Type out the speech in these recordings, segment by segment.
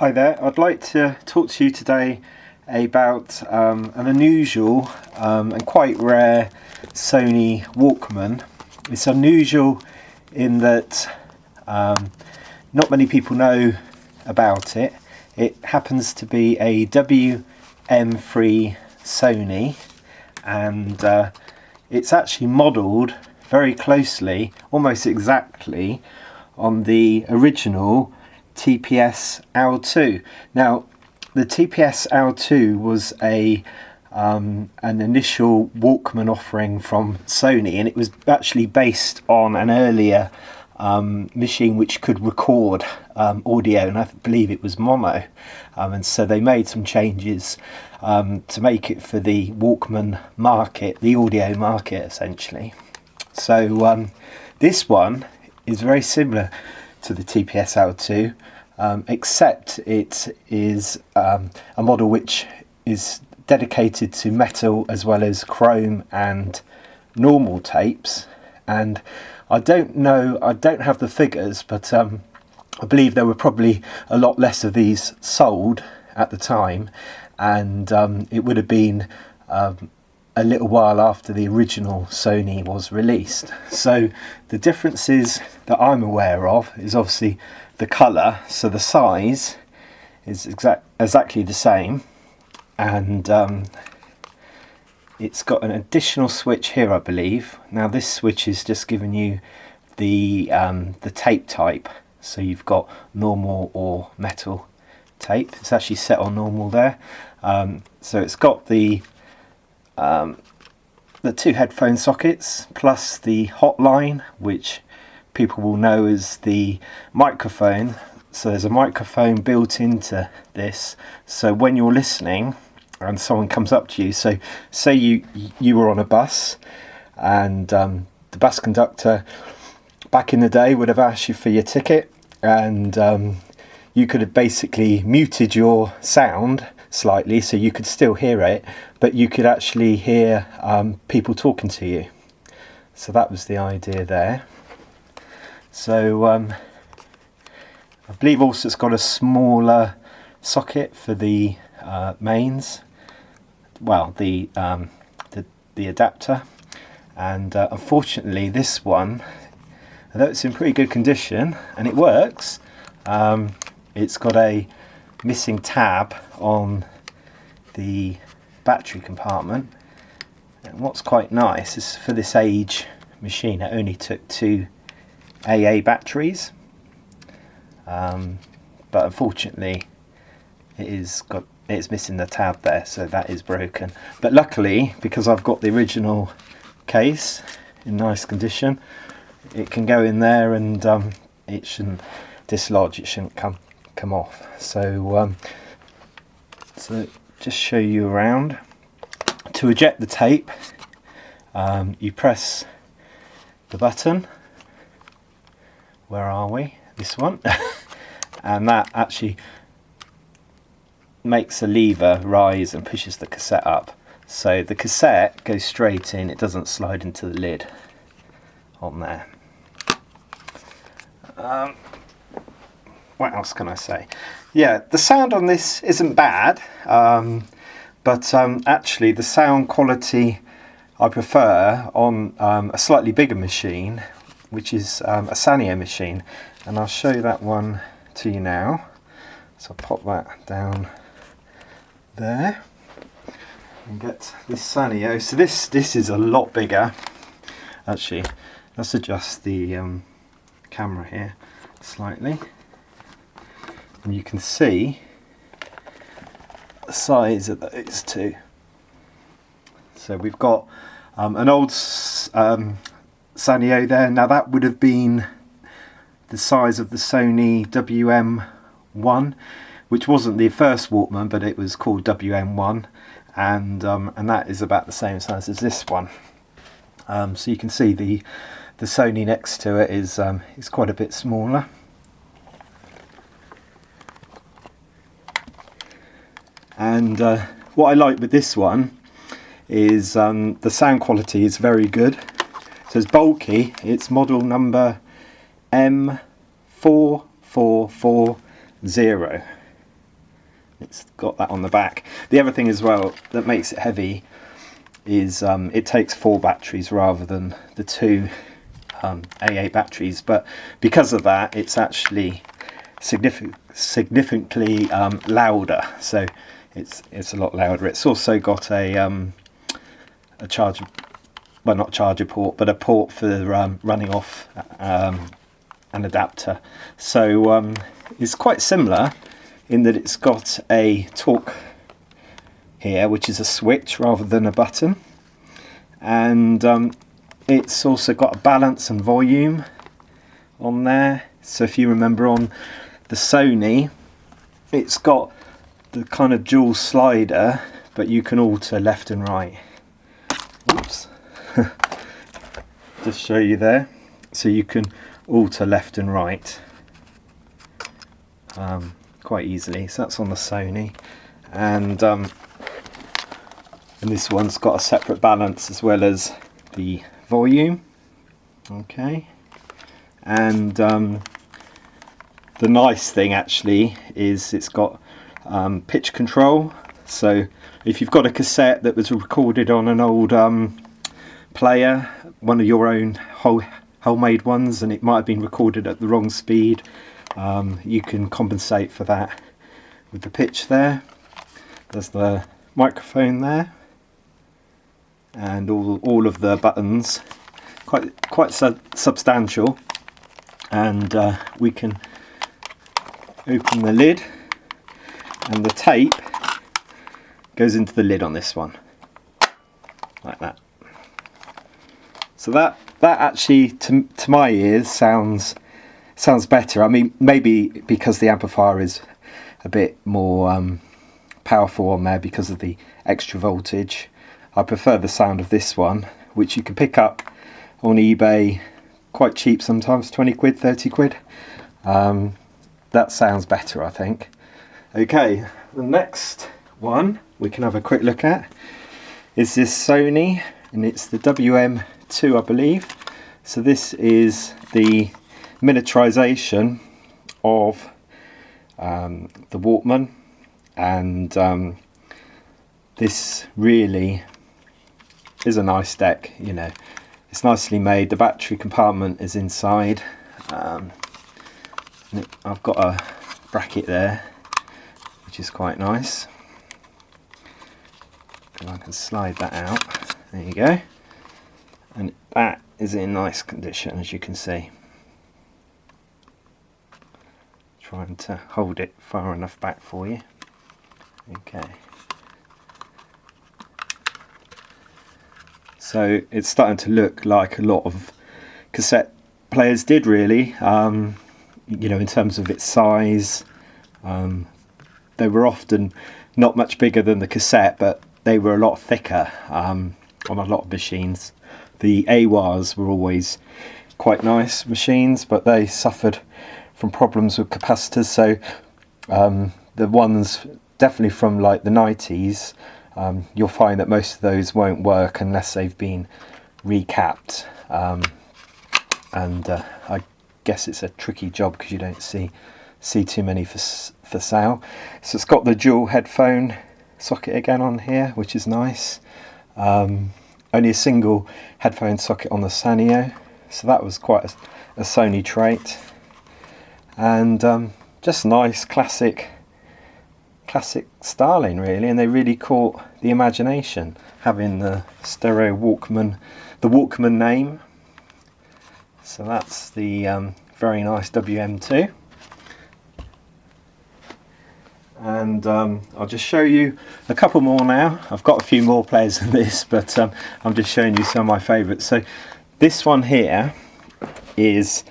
Hi there, I'd like to talk to you today about an unusual and quite rare Sony Walkman. It's unusual in that not many people know about it. It happens to be a WM-Free Sony, and it's actually modelled very closely, almost exactly, on the original TPS-L2. Now, the TPS-L2 was an initial Walkman offering from Sony, and it was actually based on an earlier machine which could record audio, and I believe it was mono, and so they made some changes to make it for the Walkman market, the audio market essentially. So this one is very similar to the TPS-L2, except it is a model which is dedicated to metal as well as chrome and normal tapes. And I don't have the figures, but I believe there were probably a lot less of these sold at the time, and it would have been a little while after the original Sony was released. So the differences that I'm aware of is obviously the colour, so the size is exactly the same, and it's got an additional switch here, I believe. Now this switch is just giving you the tape type, so you've got normal or metal tape. It's actually set on normal there, so it's got the two headphone sockets plus the hotline, which people will know as the microphone. So there's a microphone built into this, so when you're listening and someone comes up to you, so say you were on a bus, and the bus conductor back in the day would have asked you for your ticket, and you could have basically muted your sound slightly so you could still hear it, but you could actually hear people talking to you. So that was the idea there. So I believe also it's got a smaller socket for the mains, well, the adapter, and unfortunately this one, although it's in pretty good condition and it works, it's got a missing tab on the battery compartment. And what's quite nice is, for this age machine, it only took 2 AA batteries, but unfortunately it's missing the tab there, so that is broken. But luckily, because I've got the original case in nice condition, it can go in there, and it shouldn't dislodge, it shouldn't come off. So just show you around. To eject the tape, you press the button. Where are we? This one. And that actually makes a lever rise and pushes the cassette up. So the cassette goes straight in, it doesn't slide into the lid on there. What else can I say? Yeah, the sound on this isn't bad, but actually the sound quality I prefer on a slightly bigger machine, which is a Sanyo machine, and I'll show that one to you now. So I'll pop that down there and get this Sanyo. So this is a lot bigger. Actually, let's adjust the camera here slightly, and you can see the size of those two. So we've got an old Sanyo there. Now that would have been the size of the Sony WM-1, which wasn't the first Walkman, but it was called WM-1, and that is about the same size as this one. So you can see the Sony next to it is quite a bit smaller. And what I like with this one is the sound quality is very good. So it's bulky. It's model number M4440. it's got that on the back. The other thing as well that makes it heavy is it takes 4 batteries rather than the 2 AA batteries, but because of that it's actually significantly louder, so it's a lot louder. It's also got a charger, well, not charger port, but a port for running off an adapter. So it's quite similar in that it's got a torque here, which is a switch rather than a button, and it's also got a balance and volume on there. So if you remember on the Sony, it's got the kind of dual slider, but you can alter left and right. Oops. Just show you there. So you can alter left and right quite easily. So that's on the Sony, and this one's got a separate balance as well as the volume. Okay, and the nice thing actually is it's got pitch control. So if you've got a cassette that was recorded on an old player, one of your own homemade ones, and it might have been recorded at the wrong speed, you can compensate for that with the pitch there. There's the microphone there, and all of the buttons, quite substantial, and we can open the lid, and the tape goes into the lid on this one like that. So that actually to my ears sounds better. I mean, maybe because the amplifier is a bit more powerful on there because of the extra voltage. I prefer the sound of this one, which you can pick up on eBay quite cheap sometimes, 20 quid, 30 quid. That sounds better, I think. Okay, the next one we can have a quick look at is this Sony, and it's the WM-2, I believe. So this is the miniaturization of the Walkman, and this really is a nice deck. You know, it's nicely made. The battery compartment is inside. I've got a bracket there, which is quite nice, and I can slide that out. There you go, and that is in nice condition, as you can see. Trying to hold it far enough back for you. Okay, so it's starting to look like a lot of cassette players did, really. You know, in terms of its size, they were often not much bigger than the cassette, but they were a lot thicker on a lot of machines. The Aiwas were always quite nice machines, but they suffered from problems with capacitors. So the ones definitely from like the 90s, you'll find that most of those won't work unless they've been recapped, and I guess it's a tricky job because you don't see too many for sale. So it's got the dual headphone socket again on here, which is nice. Only a single headphone socket on the Sanyo, so that was quite a Sony trait. And just nice classic styling, really, and they really caught the imagination, having the stereo Walkman, the Walkman name. So that's the very nice WM2. And I'll just show you a couple more now. I've got a few more players than this, but I'm just showing you some of my favourites. So this one here is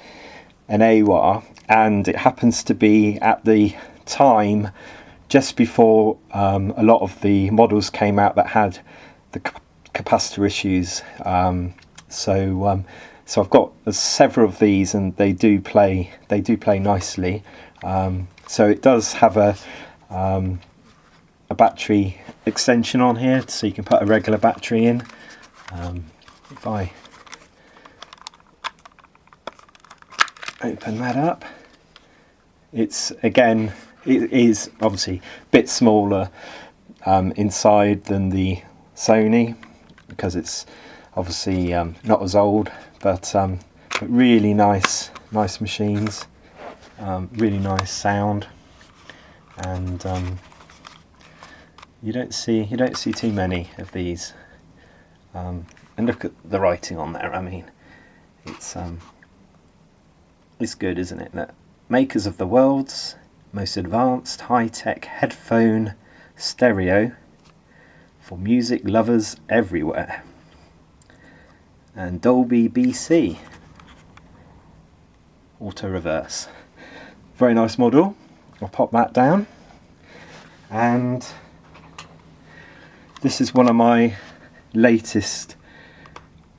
an Aiwa, and it happens to be at the time just before a lot of the models came out that had the capacitor issues. So I've got several of these, and they do play nicely. So it does have a battery extension on here, so you can put a regular battery in. If I open that up, it's again it is obviously a bit smaller inside than the Sony, because it's obviously not as old, but really nice machines, really nice sound, and you don't see too many of these. And look at the writing on there. I mean, it's good, isn't it? That makers of the world's most advanced high-tech headphone stereo for music lovers everywhere, and Dolby BC auto reverse. Very nice model. I'll pop that down, and this is one of my latest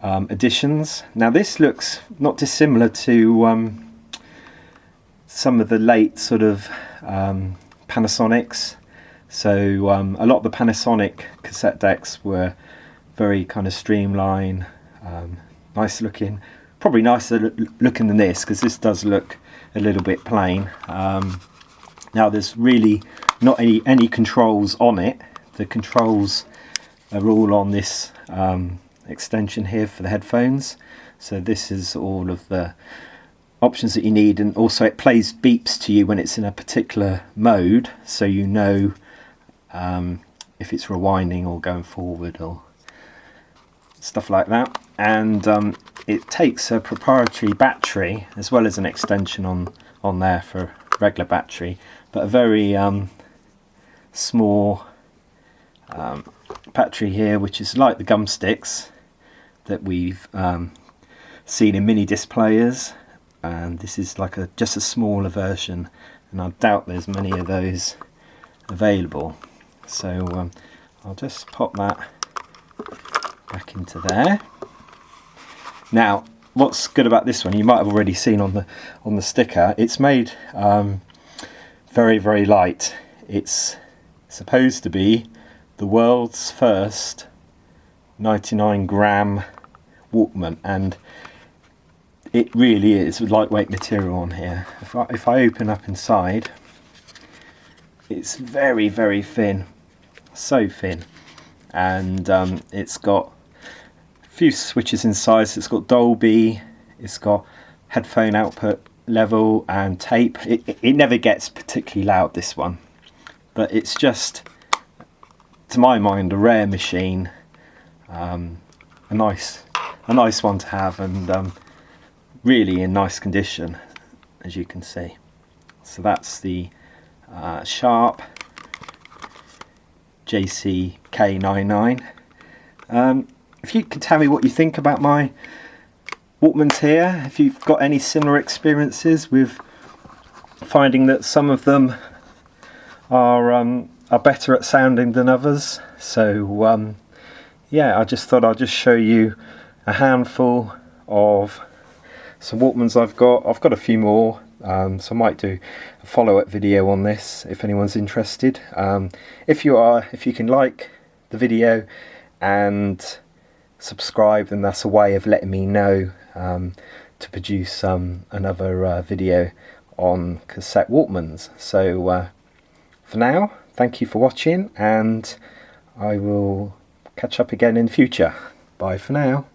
additions. Now this looks not dissimilar to some of the late sort of Panasonics. So a lot of the Panasonic cassette decks were very kind of streamlined, nice looking, probably nicer looking than this, because this does look a little bit plain. Now there's really not any controls on it. The controls are all on this extension here for the headphones. So this is all of the options that you need, and also it plays beeps to you when it's in a particular mode, so you know if it's rewinding or going forward or stuff like that. And it takes a proprietary battery as well as an extension on there for regular battery, but a very small battery here, which is like the gum sticks that we've seen in mini disc players, and this is like just a smaller version, and I doubt there's many of those available. So I'll just pop that back into there. Now what's good about this one, you might have already seen on the sticker, it's made very, very light. It's supposed to be the world's first 99-gram Walkman, and it really is with lightweight material on here. If I open up inside, it's very, very thin, so thin, and it's got a few switches inside. So it's got Dolby, it's got headphone output level and tape. It never gets particularly loud, this one, but it's just, to my mind, a rare machine, a nice one to have, and really in nice condition, as you can see. So that's the Sharp JC-K99. If you can tell me what you think about my Walkmans here, if you've got any similar experiences with finding that some of them are better at sounding than others. So yeah, I just thought I'd just show you a handful of some Walkmans I've got. I've got a few more, so I might do a follow-up video on this if anyone's interested. If you can like the video and subscribe, then that's a way of letting me know to produce another video on cassette Walkmans. So for now, thank you for watching, and I will catch up again in the future. Bye for now.